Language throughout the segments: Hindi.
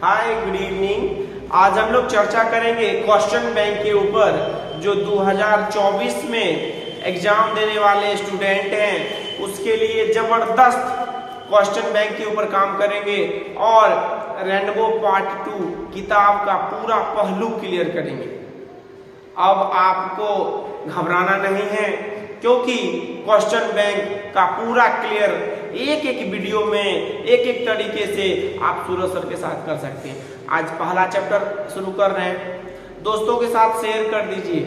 Hi good evening. आज हम लोग चर्चा करेंगे क्वेश्चन बैंक के ऊपर। जो 2024 में एग्जाम देने वाले स्टूडेंट हैं उसके लिए जबरदस्त क्वेश्चन बैंक के ऊपर काम करेंगे और रेनबो पार्ट 2 किताब का पूरा पहलू क्लियर करेंगे। अब आपको घबराना नहीं है क्योंकि क्वेश्चन बैंक का पूरा क्लियर एक एक वीडियो में एक एक तरीके से आप सूरज सर के साथ कर सकते हैं। आज पहला चैप्टर शुरू कर रहे हैं। दोस्तों के साथ शेयर कर दीजिए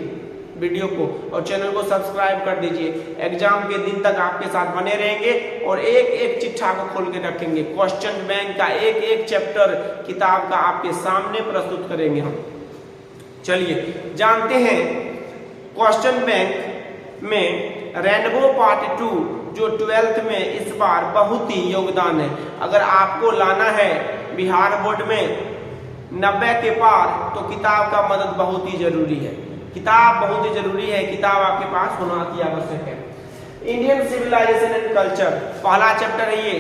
वीडियो को और चैनल को सब्सक्राइब कर दीजिए। एग्जाम के दिन तक आपके साथ बने रहेंगे और एक एक चिट्ठा को खोल के रखेंगे। क्वेश्चन बैंक का एक एक चैप्टर किताब का आपके सामने प्रस्तुत करेंगे हम। चलिए जानते हैं क्वेश्चन बैंक में रेनबो पार्ट 2 जो 12th में इस बार बहुत ही योगदान है। अगर आपको लाना है बिहार बोर्ड में 90 के पार तो किताब का मदद बहुत ही जरूरी है। किताब बहुत ही जरूरी है, किताब आपके पास होना अति आवश्यक है। इंडियन सिविलाइजेशन एंड कल्चर पहला चैप्टर है ये,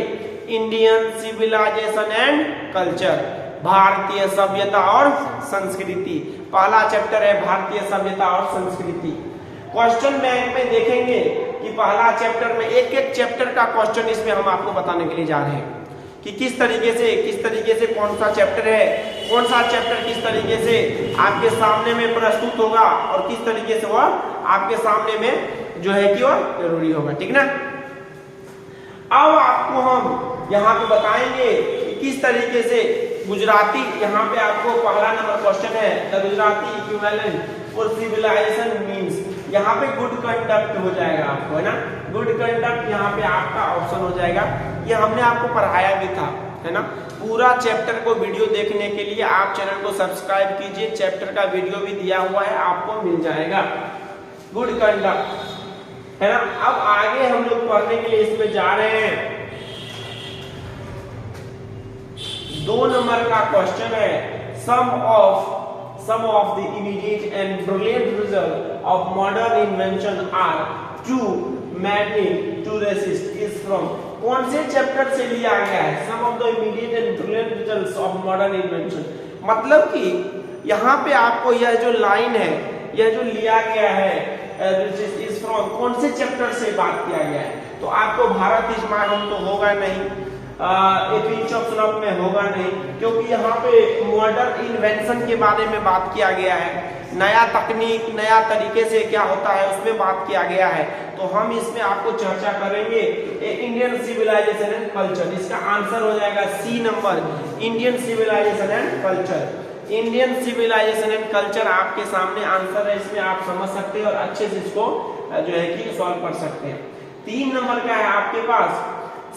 इंडियन सिविलाइजेशन एंड कल्चर, भारतीय सभ्यता और संस्कृति। पहला चैप्टर है भारतीय सभ्यता और संस्कृति। क्वेश्चन बैंक में देखेंगे कि पहला चैप्टर में एक एक चैप्टर का क्वेश्चन इसमें हम आपको बताने के लिए जा रहे हैं कि किस तरीके से कौन सा चैप्टर है, कौन सा चैप्टर किस तरीके से आपके सामने में प्रस्तुत होगा और किस तरीके से वह आपके सामने में जो है कि वह जरूरी होगा। ठीक ना। अब आपको हम यहाँ पे बताएंगे कि किस तरीके से गुजराती, यहाँ पे आपको पहला नंबर क्वेश्चन है the Gujarati equivalent for civilisation means. यहाँ पे गुड कंडक्ट हो जाएगा आपको, है ना। गुड कंडक्ट यहाँ पे आपका ऑप्शन हो जाएगा। ये हमने आपको पढ़ाया भी था, है ना। पूरा चैप्टर को वीडियो देखने के लिए आप चैनल को सब्सक्राइब कीजिए। चैप्टर का वीडियो भी दिया हुआ है, आपको मिल जाएगा। गुड कंडक्ट, है ना। अब आगे हम लोग पढ़ने के लिए इसमें जा रहे हैं। 2 नंबर का क्वेश्चन है, some of the immediate and brilliant results of modern invention are too many to resist is from। कौन से चैप्टर से लिया गया है? some of the immediate and brilliant results of modern invention। मतलब कि यहाँ पे आपको यह जो लाइन है, यह जो लिया गया है is from, कौन से चैप्टर से बात किया गया है? तो आपको भारत इस मालूम तो होगा नहीं, ऑप्शन में होगा नहीं, क्योंकि यहाँ पे मॉडर्न इन्वेंशन के बारे में बात किया गया है। नया तकनीक, नया तरीके से क्या होता है उसमें बात किया गया है। तो हम इसमें आपको चर्चा करेंगे इंडियन सिविलाइजेशन एंड कल्चर। इसका आंसर हो जाएगा C number, Indian civilisation and culture. Indian civilisation and culture आपके सामने आंसर है, इसमें आप समझ सकते हैं और अच्छे से इसको जो है कि सॉल्व कर सकते हैं। 3 नंबर का है आपके पास,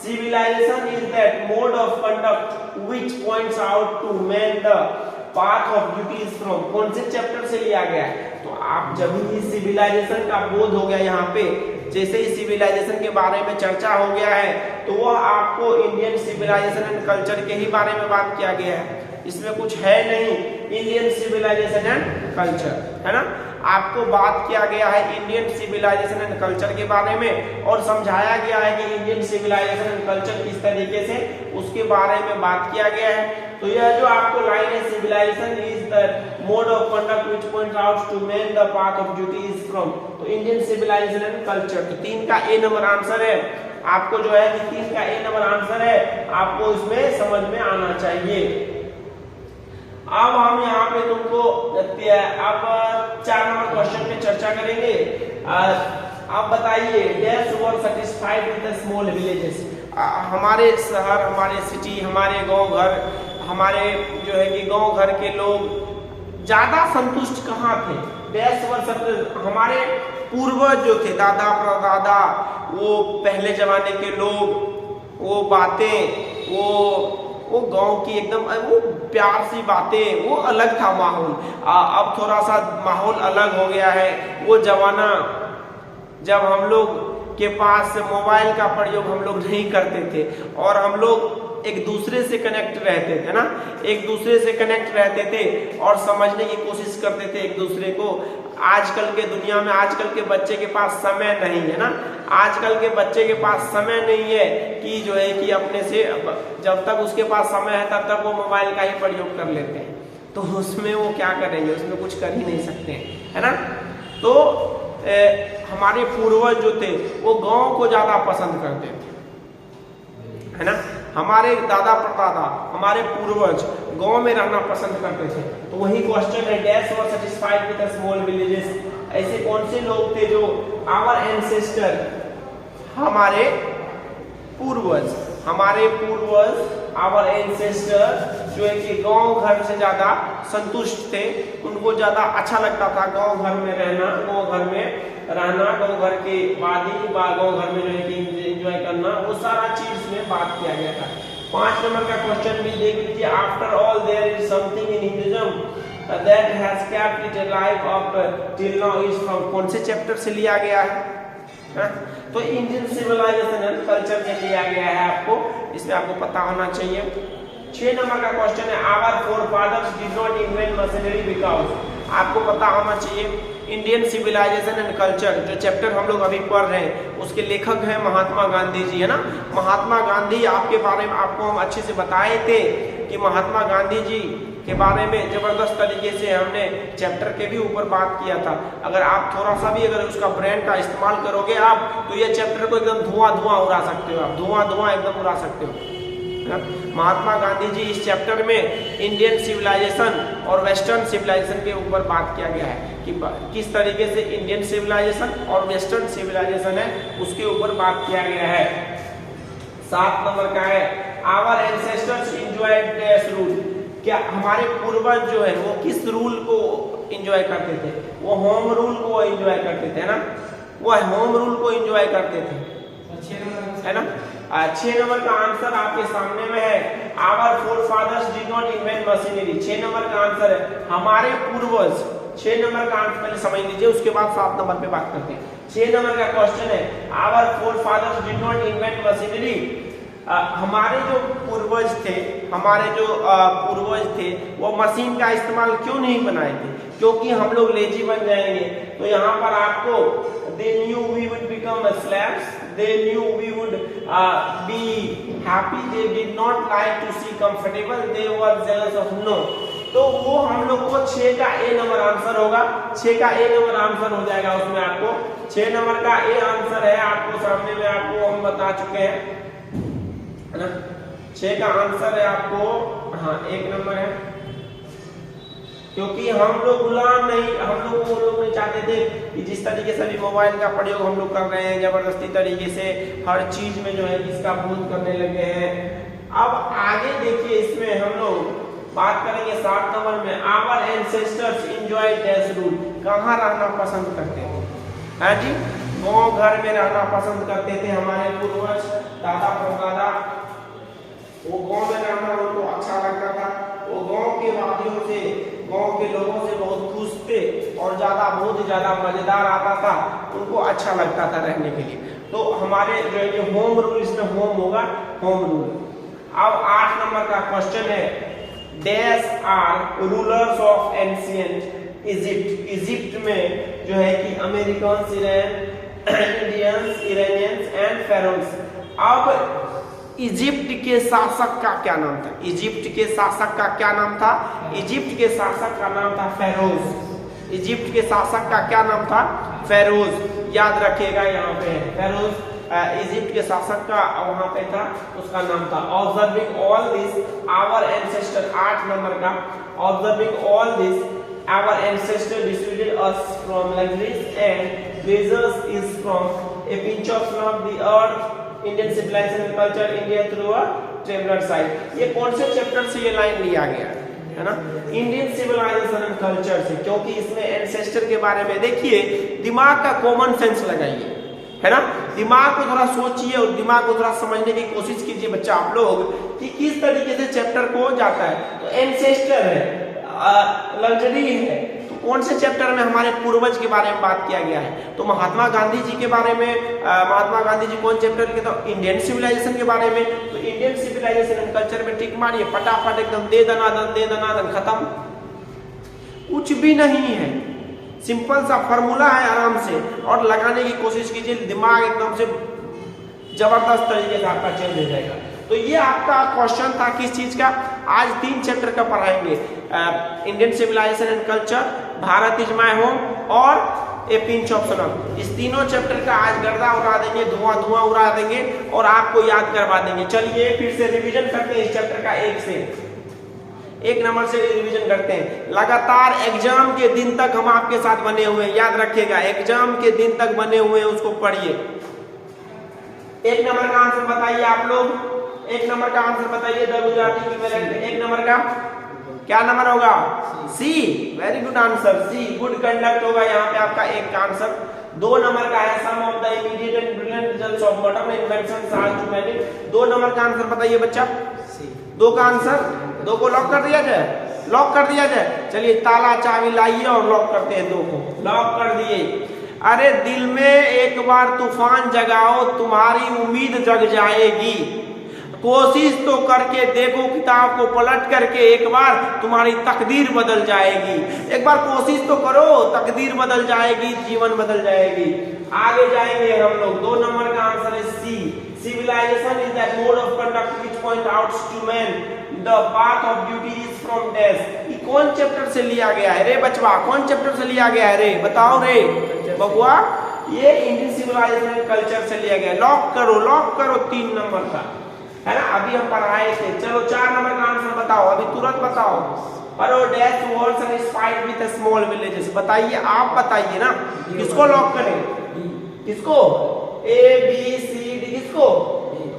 civilization is that mode of conduct which points out to man the path of duties from। कौन से चैप्टर से लिया गया है? तो आप जब ही सिविलाइजेशन का बोध हो गया, यहाँ पे जैसे ही सिविलाइजेशन के बारे में चर्चा हो गया है तो वह आपको इंडियन सिविलाइजेशन एंड कल्चर के ही बारे में बात किया गया है। इसमें कुछ है नहीं, इंडियन सिविलाइजेशन एंड कल्चर, है ना। आपको बात किया गया है इंडियन सिविलाइजेशन एंड कल्चर के बारे में और समझाया गया है कि इंडियन सिविलाइजेशन एंड कल्चर किस तरीके से, उसके बारे में बात किया गया है। तो यह जो आपको लाइन है, civilisation is the mode of conduct which points out to man the path of duty is from. तो इंडियन सिविलाइजेशन एंड कल्चर, तो 3 का ए नंबर आंसर है। आपको जो है कि 3 का ए नंबर आंसर है, आपको इसमें समझ में आना चाहिए। अब हम यहाँ पे तुमको अब 4 नंबर क्वेश्चन पे चर्चा करेंगे। आप बताइए, dash were satisfied with the small villages. हमारे शहर, हमारे सिटी, हमारे गांव घर, हमारे जो है कि गांव घर के लोग ज्यादा संतुष्ट कहाँ थे? डैश वर, हमारे पूर्वज जो थे, दादा परदादा, वो पहले जमाने के लोग, वो बातें, वो गांव की एकदम वो प्यार सी बातें, वो अलग था माहौल। अब थोड़ा सा माहौल अलग हो गया है। वो जमाना जब हम लोग के पास मोबाइल का प्रयोग हम लोग नहीं करते थे और हम लोग एक दूसरे से कनेक्ट रहते थे ना, एक दूसरे से कनेक्ट रहते थे और समझने की कोशिश करते थे एक दूसरे को। आजकल के दुनिया में आजकल के बच्चे के पास समय नहीं है ना, आजकल के बच्चे के पास समय नहीं है कि जो है कि अपने से, जब तक उसके पास समय है तब तक वो मोबाइल का ही प्रयोग कर लेते हैं, तो उसमें वो क्या करेंगे, उसमें कुछ कर ही नहीं सकते हैं, है ना। तो हमारे पूर्वज जो थे वो गांव को ज्यादा पसंद करते थे, है ना। हमारे दादा परदादा, हमारे पूर्वज गांव में रहना पसंद करते थे। तो वही क्वेश्चन है, dash were satisfied with the small villages. ऐसे कौन से लोग थे जो आवर एंसेस्टर, हमारे पूर्वज आवर एंसेस्टर जो है कि गांव घर से ज्यादा संतुष्ट थे, उनको ज्यादा अच्छा लगता था गांव घर में रहना, गांव घर के वादी गांव घर में जो है कि एंजॉय करना, वो सारा चीज में बात किया गया था। 5 नंबर का क्वेश्चन भी देख लीजिए, after all there is something in Hinduism that has kept it alive up till now is from, कौन से चैप्टर से लिया गया है? तो इंडियन सिविलाइजेशन एंड कल्चर में लिया गया है, आपको इसमें आपको पता होना चाहिए। 6 नंबर का क्वेश्चन है, our forefathers did not invent machinery because, आपको पता होना चाहिए इंडियन सिविलाइजेशन एंड कल्चर जो चैप्टर हम लोग अभी पढ़ रहे हैं उसके लेखक हैं महात्मा गांधी जी, है ना। महात्मा गांधी आपके बारे में आपको हम अच्छे से बताए थे कि महात्मा गांधी जी के बारे में जबरदस्त तरीके से हमने चैप्टर के भी ऊपर बात किया था। अगर आप थोड़ा सा भी अगर उसका ब्रेन का इस्तेमाल करोगे आप, तो ये चैप्टर को एकदम धुआं उड़ा सकते हो, आप धुआं एकदम उड़ा सकते हो। महात्मा गांधी जी इस चैप्टर में इंडियन सिविलाइजेशन और वेस्टर्न सिविलाइजेशन के ऊपर बात किया गया है कि किस तरीके से इंडियन सिविलाइजेशन और वेस्टर्न सिविलाइजेशन है उसके ऊपर बात किया गया है। 7 नंबर का है, our ancestors enjoyed this rule, क्या हमारे पूर्वज जो है वो किस रूल को एंजॉय करते थे? वो होम रूल को एंजॉय करते थे ना, वो होम रूल को एंजॉय करते थे, है ना। 6 नंबर का आंसर आपके सामने में है, our forefathers did not invent machinery. 6 number का आंसर है हमारे पूर्वज। 6 नंबर का आंसर पहले समझ लीजिए, उसके बाद 7 नंबर पे बात करते हैं। 6 नंबर का क्वेश्चन है, our forefathers did not invent machinery, हमारे जो पूर्वज थे वो मशीन का इस्तेमाल क्यों नहीं बनाए थे? क्योंकि हम लोग लेजी बन जाएंगे। तो यहाँ पर आपको they knew we would become slaves, they knew we would be happy, they did not like to see comfortable, they were jealous of no। तो वो हम लोग को 6 का A नंबर आंसर होगा, 6 का A नंबर आंसर हो जाएगा उसमें आपको 6 नंबर का A आंसर है, आपको सामने में आपको हम बता चुके हैं, है ना। 6 का आंसर है आपको, हाँ 1 नंबर है, क्योंकि हम लोग गुलाम नहीं, हम लोग वो लोग नहीं चाहते थे कि जिस तरीके से भी मोबाइल का प्रयोग हम लोग कर रहे हैं जबरदस्ती तरीके से हर चीज में जो है इसका भूल करने लगे हैं। अब आगे देखिए, इसमें हम लोग बात करेंगे 7 नंबर में, our ancestors enjoyed this rule, कहाँ रहना पसंद करते थे? हाँ जी, गाँव घर में रहना पसंद करते थे हमारे पूर्वज, दादा परदादा, वो गाँव में रहना उनको अच्छा लगता था। वो गाँव के वादियों से, गाँव के लोगों से बहुत खुश थे और बहुत ही ज्यादा मजेदार आता था, उनको अच्छा लगता था रहने के लिए। तो हमारे जो है होम रूल, इसमें होम होगा, होम रूल। अब 8 नंबर का क्वेश्चन है, dash are rulers of ancient Egypt. Egypt में जो है कि American, Indians, Iranians and pharaohs. अब इजिप्ट के शासक का क्या नाम था? इजिप्ट के शासक का क्या नाम था? इजिप्ट के शासक का नाम था फेरोज। इजिप्ट के शासक का क्या नाम था? फेरोज। याद रखिएगा, यहाँ पे है फेरोज। इजिप्ट के शासक का वहां पे था, उसका नाम था। Observing all this our ancestor, 8 number का, observing all this our ancestor distributed us from luxuries and pleasures is from a pinch of love the earth Indian civilisation and culture India through a traveller sight. ये कौन से चैप्टर से ये लाइन लिया गया है ना? इंडियन सिविलाइजेशन एंड कल्चर से, क्योंकि इसमें एंसेस्टर के बारे में देखिए, दिमाग का कॉमन सेंस लगाइए, है ना। दिमाग को थोड़ा सोचिए और दिमाग को थोड़ा समझने की कोशिश कीजिए बच्चा आप लोग कि किस तरीके से चैप्टर को जाता है। तो एंसेस्टर है, लग्जरी है, तो कौन से चैप्टर में हमारे पूर्वज के बारे में बात किया गया है? तो महात्मा गांधी जी के बारे में, महात्मा गांधी जी कौन चैप्टर के? तो इंडियन सिविलाइजेशन के बारे में। तो इंडियन सिविलाइजेशन एंड कल्चर में टिक मारिए, फटाफट एकदम दे दनादन खत्म। कुछ भी नहीं है, सिंपल सा फॉर्मूला है, आराम से और लगाने की कोशिश कीजिए, दिमाग एकदम से जबरदस्त तरीके से आपका चेंज हो जाएगा। तो ये आपका क्वेश्चन था किस चीज का? आज 3 चैप्टर का पढ़ाएंगे, Indian civilisation and culture, Bharat is my home और ए पिंच ऑफ सनम। इस तीनों चैप्टर का आज गर्दा उड़ा देंगे, धुआं उड़ा देंगे और आपको याद करवा देंगे। चलिए फिर से रिवीजन करते हैं इस चैप्टर का, एक नंबर से रिवीजन करते हैं। लगातार एग्जाम के दिन तक हम आपके साथ बने हुए हैं, याद रखिएगा, एग्जाम के दिन तक बने हुए हैं, उसको पढ़िए। 1 नंबर का आंसर बताइए आप लोग, 1 नंबर का आंसर बताइए द गुजराती इक्विवेलेंट। 1 नंबर का क्या नंबर होगा? सी, वेरी गुड आंसर, सी, गुड कंडक्ट होगा यहाँ पे आपका 1 का आंसर। 2 नंबर का है some of the immediate and brilliant results of modern inventions are too many. 2 number का आंसर बताइए बच्चा, 2 का आंसर, 2 को लॉक कर दिया जाए, लॉक कर दिया जाए। चलिए ताला चाबी लाइए और लॉक करते हैं, 2 को लॉक कर दिए। अरे दिल में एक बार तूफान जगाओ, तुम्हारी उम्मीद जग जाएगी। कोशिश तो करके देखो, किताब को पलट करके एक बार, तुम्हारी तकदीर बदल जाएगी। एक बार कोशिश तो करो, तकदीर बदल जाएगी, जीवन बदल जाएगी। आगे जाएंगे हम लोग। 2 नंबर का आंसर है C, civilisation is that mode of conduct which point out to man the path of duty is from dash. ये कौन चैप्टर से लिया गया है रे बचवा? कौन चैप्टर से लिया गया है रे? बताओ रे बबुआ। ये इंडियन सिविलाइजेशन एंड कल्चर से लिया गया। लॉक करो 3 नंबर का, है ना? अभी हम पढ़ाए थे। चलो 4 नंबर का आंसर बताओ, अभी तुरंत बताओ। पर dash words and spite with small villages. बताइए, आप बताइए ना, किसको लॉक करें? किसको? A B C D, किसको?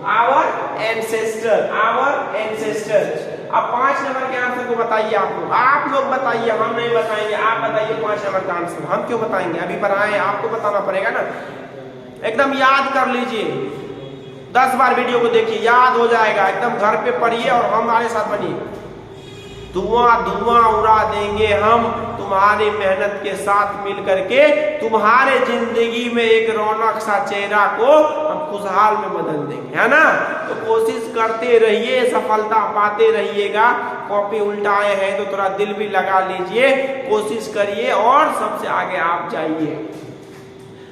Our ancestor. अब 5 नंबर के आंसर को बताइए आप लोग बताइए, हम नहीं बताएंगे, आप बताइए 5 नंबर का आंसर। हम क्यों बताएंगे? अभी पढ़ाए, आपको बताना पड़ेगा ना। एकदम याद कर लीजिए, 10 बार वीडियो को देखिए, याद हो जाएगा। एकदम घर पे पढ़िए और हमारे साथ बनिए। धुआं उड़ा देंगे हम तुम्हारी मेहनत के साथ मिल करके। तुम्हारे जिंदगी में एक रौनक सा चेहरा को हम खुशहाल में बदल देंगे, है ना? तो कोशिश करते रहिए, सफलता पाते रहिएगा। कॉपी उल्टाए हैं तो थोड़ा दिल भी लगा लीजिए, कोशिश करिए और सबसे आगे आप जाइए।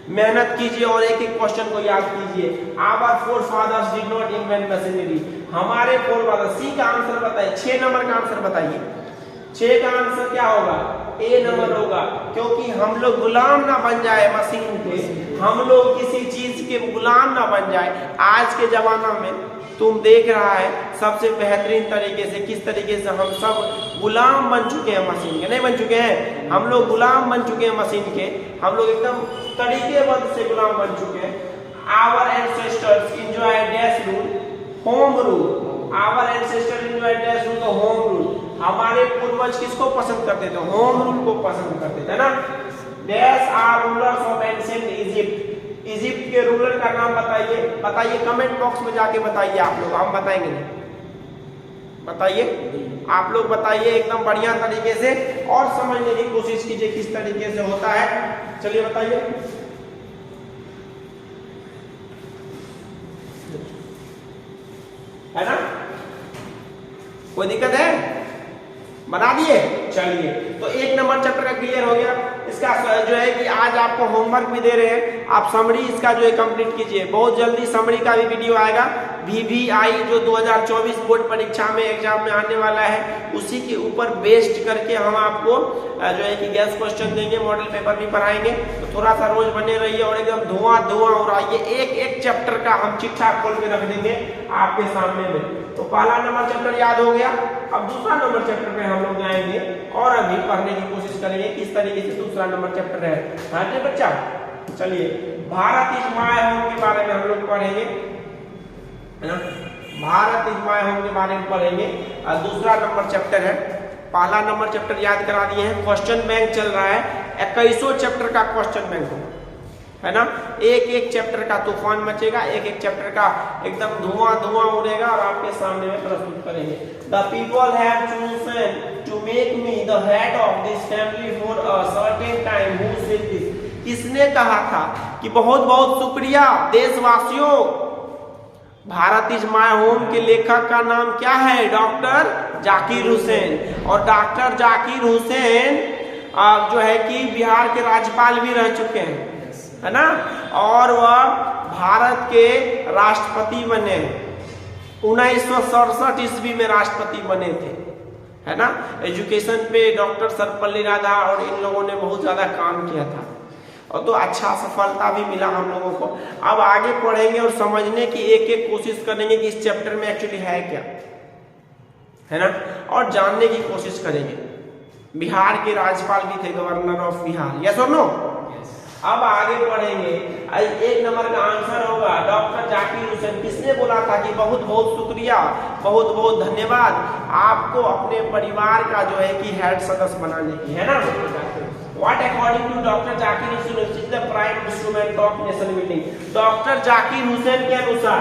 मेहनत कीजिए और एक क्वेश्चन को याद कीजिए। Our forefathers did not invent machinery. हमारे फोरफादर, सी का आंसर बताइए। 6 नंबर का आंसर बताइए। 6 का आंसर क्या होगा? ए नंबर होगा, क्योंकि हम लोग गुलाम ना बन जाए मशीन के, हम लोग किसी चीज के गुलाम ना बन जाए। आज के जमाना में तुम देख रहा है सबसे बेहतरीन तरीके से, किस तरीके से हम सब गुलाम बन चुके हैं मशीन के। नहीं बन चुके हैं? हम लोग गुलाम बन चुके हैं मशीन के, हम लोग एकदम तरीकेबद्ध से गुलाम बन चुके हैं। Our ancestors enjoy dash rule, home rule. Our ancestors enjoy dash rule, home rule. हमारे पूर्वज किसको पसंद करते थे? होम रूल को पसंद करते थे ना। Dash are rulers of ancient Egypt. Egypt के रूलर का नाम बताइए कमेंट बॉक्स में जाके बताइए आप लोग, हम बताएंगे नहीं। बताइए आप लोग, बताइए एकदम बढ़िया तरीके से और समझने की कोशिश कीजिए किस तरीके से होता है। चलिए बताइए। है ना? कोई दिक्कत है? बना दिए? चलिए, तो 1 नंबर चैप्टर का क्लियर हो गया। इसका जो है कि आज आपको होमवर्क भी दे रहे हैं, आप समरी इसका जो है कंप्लीट कीजिए। बहुत जल्दी समरी का भी वीडियो आएगा। VVI जो 2024 बोर्ड परीक्षा में एग्जाम में आने वाला है, उसी के ऊपर बेस्ड करके हम आपको जो है कि गैस क्वेश्चन देंगे, मॉडल पेपर भी पढ़ाएंगे। तो थोड़ा सा रोज बने रहिए और एकदम धुआं उड़ाइए। एक चैप्टर का हम चिट्ठा खोल के रख देंगे आपके सामने में। तो पहला नंबर चैप्टर याद हो गया। अब दूसरा नंबर चैप्टर पे हम लोग जाएंगे और अभी पढ़ने की कोशिश करेंगे किस तरीके से दूसरा नंबर चैप्टर है। हाँ जी बच्चा, चलिए भारत इज माय होम के बारे में हम लोग पढ़ेंगे, है ना? भारत इज माय होम के बारे में पढ़ेंगे। दूसरा नंबर चैप्टर है। पहला नंबर चैप्टर याद करा दिए हैं। क्वेश्चन बैंक चल रहा है, 21 चैप्टर का क्वेश्चन बैंक होगा। है ना। एक एक चैप्टर का तूफान मचेगा, एक एक चैप्टर का एकदम धुआं धुआं उड़ेगा और आपके सामने में प्रस्तुत करेंगे। The people have chosen to make me the head of this family for a certain time. Who said this? किसने कहा था? कि बहुत बहुत शुक्रिया देशवासियों, भारत इज माय होम के लेखक का नाम क्या है? डॉक्टर जाकिर हुसैन। और डॉक्टर जाकिर हुसैन जो है कि बिहार के राज्यपाल भी रह चुके हैं, है ना। और वह भारत के राष्ट्रपति बने, 1967 ईस्वी में राष्ट्रपति बने थे, है ना। एजुकेशन पे डॉक्टर सर्वपल्ली राधा और इन लोगों ने बहुत ज्यादा काम किया था और तो अच्छा सफलता भी मिला हम लोगों को। अब आगे पढ़ेंगे और समझने की एक एक कोशिश करेंगे कि इस चैप्टर में एक्चुअली है क्या, है ना, और जानने की कोशिश करेंगे। बिहार के राज्यपाल भी थे, गवर्नर ऑफ बिहार, यस और नो। अब आगे पढ़ेंगे। एक नंबर का आंसर होगा डॉक्टर जाकिर हुसैन। किसने बोला था कि बहुत बहुत शुक्रिया, बहुत बहुत धन्यवाद आपको अपने परिवार का जो है कि हेड सदस्य बनाने की, है ना। What according to Dr. Zakir Hussain is the prime instrument of nation building? Doctor Zakir Hussain के अनुसार,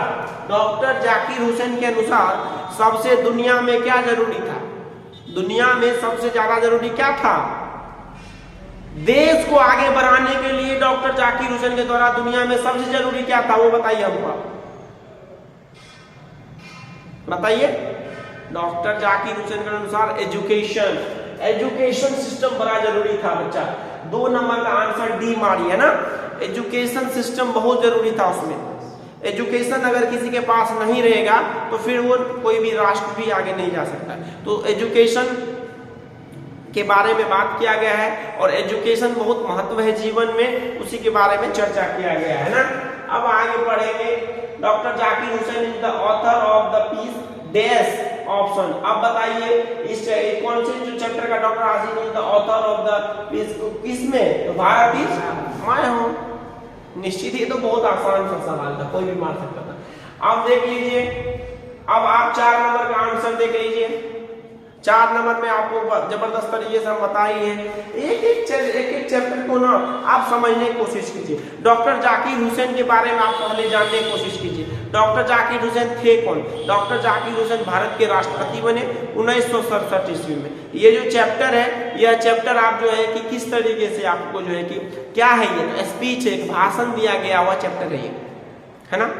डॉक्टर जाकिर हुसैन के अनुसार सबसे दुनिया में क्या जरूरी था? दुनिया में सबसे ज्यादा जरूरी क्या था? देश को आगे बढ़ाने के लिए डॉक्टर जाकिर हुसैन के द्वारा दुनिया में सबसे जरूरी क्या था? वो बताइए हमको, बताइए। डॉक्टर जाकिर हुसैन के अनुसार एजुकेशन, एजुकेशन सिस्टम बड़ा जरूरी था बच्चा। 2 नंबर का आंसर डी मारी, है ना। एजुकेशन सिस्टम बहुत जरूरी था उसमें। एजुकेशन अगर किसी के पास नहीं रहेगा तो फिर वो कोई भी राष्ट्र भी आगे नहीं जा सकता। तो एजुकेशन के बारे में बात किया गया है और एजुकेशन बहुत महत्व है जीवन में, उसी के बारे में चर्चा किया गया है ना। अब आगे पढ़ेंगे। Doctor Zakir Hussain is the author of the piece dash option. अब बताइए इस कौन से जो चैप्टर का doctor Asif is the author of the piece, किसमें? तो भारत इज माय होम। निश्चित ही तो बहुत आसान सा सवाल था, कोई भी मार सकता था। अब देख लीजिए, अब आप 4 नंबर का आंसर देख लीजिए। 4 नंबर में आपको जबरदस्त तरीके से हम बताए हैं। एक एक चैप्टर को ना आप समझने की कोशिश कीजिए। डॉक्टर जाकिर हुसैन के बारे में आप पहले जानने की कोशिश कीजिए। डॉक्टर जाकिर हुसैन थे कौन? डॉक्टर जाकिर हुसैन भारत के राष्ट्रपति बने 1967 ईस्वी में। ये जो चैप्टर है, यह चैप्टर आप जो है कि किस तरीके से आपको जो है कि क्या है, ये तो स्पीच है, एक भाषण दिया गया हुआ चैप्टर है ये, है ना।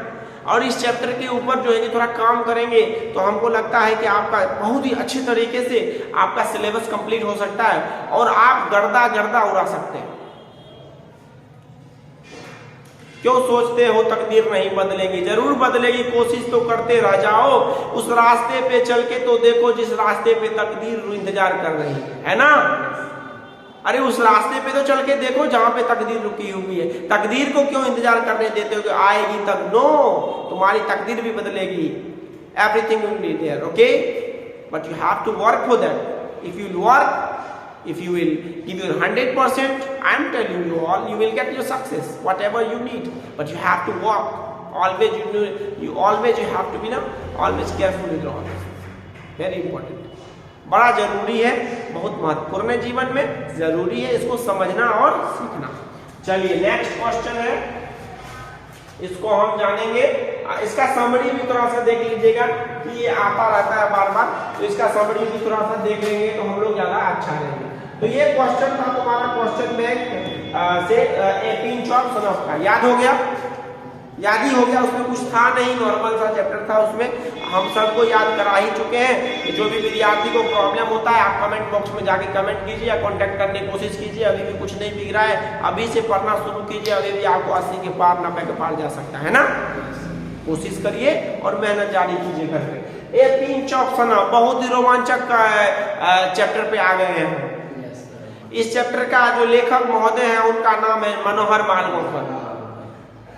और इस चैप्टर के ऊपर जो है कि थोड़ा काम करेंगे तो हमको लगता है कि आपका बहुत ही अच्छे तरीके से आपका सिलेबस कंप्लीट हो सकता है और आप गर्दा गर्दा उड़ा सकते हैं। क्यों सोचते हो तकदीर नहीं बदलेगी? जरूर बदलेगी, कोशिश तो करते रह जाओ। उस रास्ते पे चल के तो देखो जिस रास्ते पे तकदीर इंतजार कर रही है ना। अरे उस रास्ते पे तो चल के देखो जहां पे तकदीर रुकी हुई है। तकदीर को क्यों इंतजार करने देते हो कि आएगी तक? नो, तुम्हारी तकदीर भी बदलेगी। Everything will be there, okay, but you have to work for that. If you work, if you will give your 100%, I am telling you all, you will get your success, whatever you need, but you have to work. Always you have to be always careful with all. Very important. बड़ा जरूरी है, बहुत महत्वपूर्ण है, जीवन में जरूरी है इसको समझना और सीखना। चलिए नेक्स्ट क्वेश्चन है, इसको हम जानेंगे। इसका समरी भी थोड़ा सा देख लीजिएगा कि ये आता रहता है बार बार, तो इसका समरी भी थोड़ा सा देख लेंगे तो हम लोग ज्यादा अच्छा रहेंगे। तो ये क्वेश्चन था तुम्हारा क्वेश्चन बैंक से ए पिंच ऑफ सन ऑफ का, याद हो गया? याद ही हो गया, उसमें कुछ था नहीं, नॉर्मल सा चैप्टर था, उसमें हम सबको याद करा ही चुके हैं। जो भी विद्यार्थी को प्रॉब्लम होता है आप कमेंट बॉक्स में जाके कमेंट कीजिए या कॉन्टैक्ट करने की कोशिश कीजिए। अभी भी कुछ नहीं बिगड़ा है, अभी से पढ़ना शुरू कीजिए, अभी भी आपको 80 के पार 90 के पार जा सकता है ना। कोशिश करिए और मेहनत जारी कीजिए घर पे। ए पिंच ऑफ सन ऑफ बहुत ही रोमांचक चैप्टर पे आ गए हैं। इस चैप्टर का जो लेखक महोदय हैं उनका नाम है मनोहर मालगांवकर।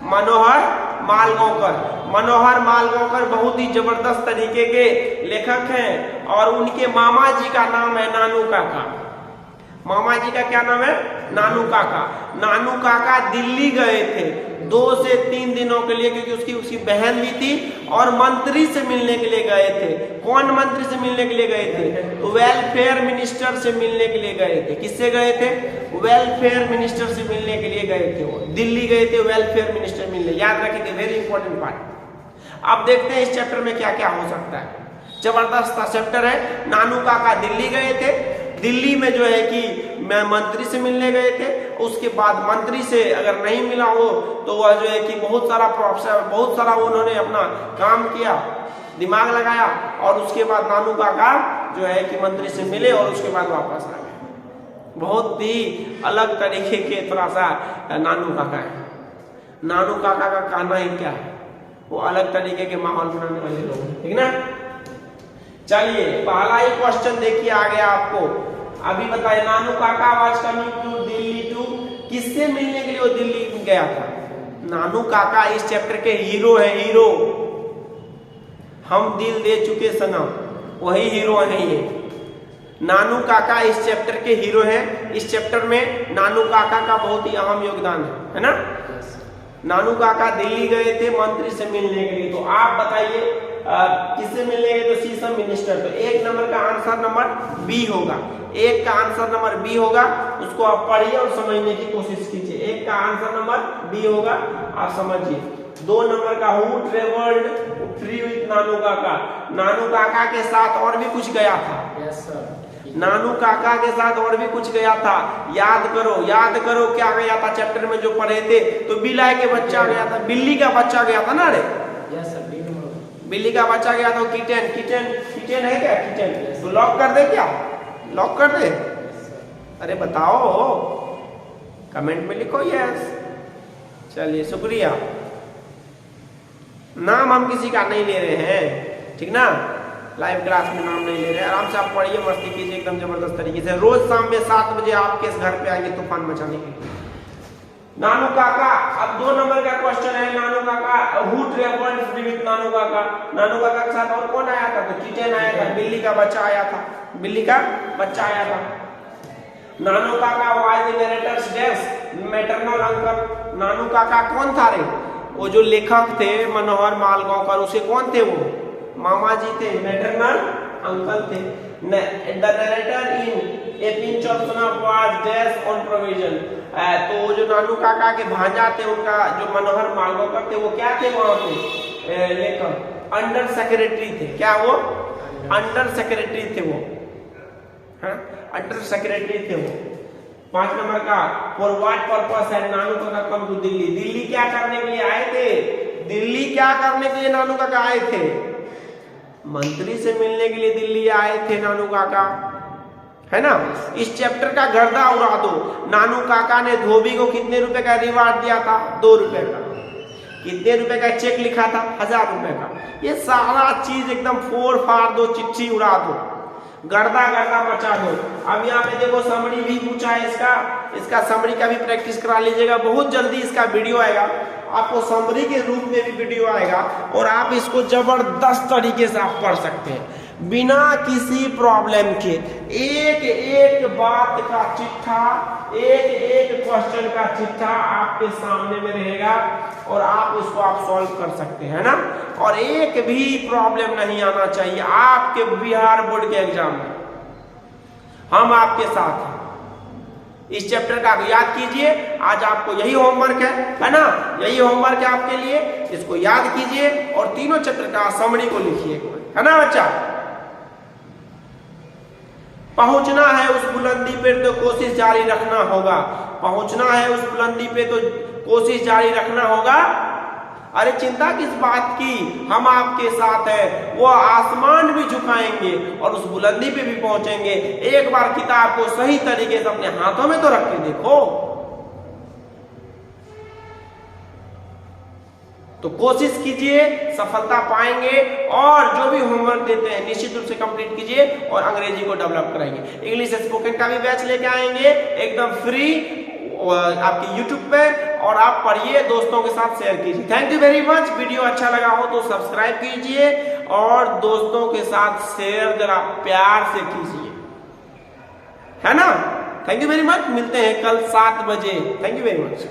मनोहर मालगांवकर, मनोहर मालगांवकर बहुत ही जबरदस्त तरीके के लेखक हैं और उनके मामा जी का नाम है नानू काका। मामा जी का क्या नाम है? नानू काका। नानू काका दिल्ली गए थे, 2 से 3 दिनों के लिए, क्योंकि उसकी बहन भी थी और मंत्री से मिलने के लिए गए थे। कौन मंत्री से मिलने के लिए गए थे? वेलफेयर मिनिस्टर से मिलने के लिए गए थे। किससे गए थे? वेलफेयर मिनिस्टर से मिलने के लिए गए थे। वो दिल्ली गए थे वेलफेयर मिनिस्टर मिलने। याद रखेंगे, वेरी इंपॉर्टेंट पार्ट। अब देखते हैं इस चैप्टर में क्या क्या हो सकता है। जबरदस्त चैप्टर है। नानू काका दिल्ली गए थे। दिल्ली में जो है कि मैं मंत्री से मिलने गए थे। उसके बाद मंत्री से अगर नहीं मिला हो तो वह जो है कि बहुत सारा उन्होंने अपना काम किया, दिमाग लगाया, और उसके बाद नानू काका जो है कि मंत्री से मिले और उसके बाद वापस आ गए। बहुत ही अलग तरीके के थोड़ा सा नानू काका है। नानू काका का कहना ही क्या है, वो अलग तरीके के माहौल बनाने वाले लोग हैं, ठीक ना। चलिए पहला ही क्वेश्चन देखिए आ गया आपको। अभी बताइए, नानू काका was coming to Delhi too, किससे मिलने के लिए वो दिल्ली गया था? नानू काका इस चैप्टर के हीरो है। हीरो, हम दिल दे चुके सनम, वही हीरो है ये। नानू काका इस चैप्टर के हीरो हैं। इस चैप्टर में नानू काका का बहुत ही अहम योगदान है ना। नानू काका दिल्ली गए थे मंत्री से मिलने के लिए। तो आप बताइए किससे मिलने गए? तो चीफ मिनिस्टर। तो 1 नंबर का आंसर नंबर बी होगा। 1 का आंसर नंबर बी होगा। उसको आप पढ़िए और समझने की कोशिश कीजिए। 1 का आंसर नंबर बी होगा, आप समझिए। 2 नंबर का हु ट्रेवल्ड फ्री विथ नानू काका। नानू काका के साथ और भी कुछ गया था। Yes sir. नानू काका के साथ और भी कुछ गया था। याद करो क्या गया था चैप्टर में जो पढ़े थे। तो बिलाई के बच्चा गया था, बिल्ली का बच्चा गया था ना। अरे यस सर, बिल्ली का बच्चा गया था। किटन है क्या? किटन। तो लॉक कर दे क्या? लॉक कर दे? अरे बताओ, कमेंट में लिखो यस। चलिए शुक्रिया। नाम हम किसी का नहीं ले रहे हैं, ठीक ना। लाइव क्लास में नाम नहीं ले रहे हैं। आराम से आप पढ़िए, मस्ती कीजिए एकदम जबरदस्त तरीके से। रोज शाम में 7 बजे आपके इस घर पे आएंगे तूफान मचाने के लिए। नानू काका, अब 2 नंबर का क्वेश्चन है। नानू काका हु ट्रेवल्ड फ्री विथ नानू काका। नानू काका के साथ और कौन आया था? तो किटन आया था, बिल्ली का बच्चा आया था। बिल्ली का बच्चा आया था। नानू काका was the narrator's desk maternal uncle. Nanu Kaka कौन था रे? वो जो लेखक थे मनोहर मालगांवकर, उसे कौन थे? वो मामा जी थे, मैटरनल अंकल थे। The narrator in a pinch of snuff was dash on provision. तो जो नानू काका के भांजा थे, उनका जो मनोहर मालगांवकर थे, वो क्या थे वहां पे? लेखक, अंडर सेक्रेटरी थे। क्या वो? अंडर सेक्रेटरी थे वो, हाँ अंडर सेक्रेटरी थे वो। 5 नंबर का फॉर व्हाट पर्पस है नानू काका कम टू दिल्ली। दिल्ली क्या करने के लिए आए थे? दिल्ली क्या करने के लिए नानू काका आए थे? मंत्री से मिलने के लिए दिल्ली आए थे नानू काका, है ना। इस चैप्टर का गर्दा उड़ा दो। नानू काका ने धोबी को कितने रुपए का रिवार्ड दिया था? 2 रुपए का। कितने रुपए का चेक लिखा था? 1000 रुपए का। ये सारा चीज एकदम फोड़ फाड़ दो, चिट्ठी उड़ा दो, गर्दा मचा दो। अब यहाँ पे देखो समरी भी पूछा है इसका समरी का भी प्रैक्टिस करा लीजिएगा। बहुत जल्दी इसका वीडियो आएगा, आपको समरी के रूप में भी वीडियो आएगा और आप इसको जबरदस्त तरीके से आप पढ़ सकते हैं बिना किसी प्रॉब्लम के। एक बात का चिट्ठा, एक क्वेश्चन का चिट्ठा आपके सामने में रहेगा और आप उसको आप सॉल्व कर सकते हैं ना। और एक भी प्रॉब्लम नहीं आना चाहिए आपके बिहार बोर्ड के एग्जाम में। हम आपके साथ हैं। इस चैप्टर का याद कीजिए। आज आपको यही होमवर्क है ना। यही होमवर्क है आपके लिए। इसको याद कीजिए और तीनों चैप्टर का समरी को लिखिए, है ना बच्चा। पहुंचना है उस बुलंदी पे तो कोशिश जारी रखना होगा। पहुंचना है उस बुलंदी पे तो कोशिश जारी रखना होगा। अरे चिंता किस बात की, हम आपके साथ हैं। वो आसमान भी झुकाएंगे और उस बुलंदी पे भी पहुंचेंगे। एक बार किताब को सही तरीके से अपने हाथों में तो रख के देखो। तो कोशिश कीजिए, सफलता पाएंगे। और जो भी होमवर्क देते हैं निश्चित रूप से कंप्लीट कीजिए और अंग्रेजी को डेवलप कराएंगे। इंग्लिश स्पोकन का भी बैच लेके आएंगे एकदम फ्री आपके YouTube पे, और आप पढ़िए, दोस्तों के साथ शेयर कीजिए। Thank you very much. Video अच्छा लगा हो तो सब्सक्राइब कीजिए और दोस्तों के साथ शेयर जरा प्यार से कीजिए, है ना। Thank you very much. मिलते हैं कल 7 बजे। Thank you very much.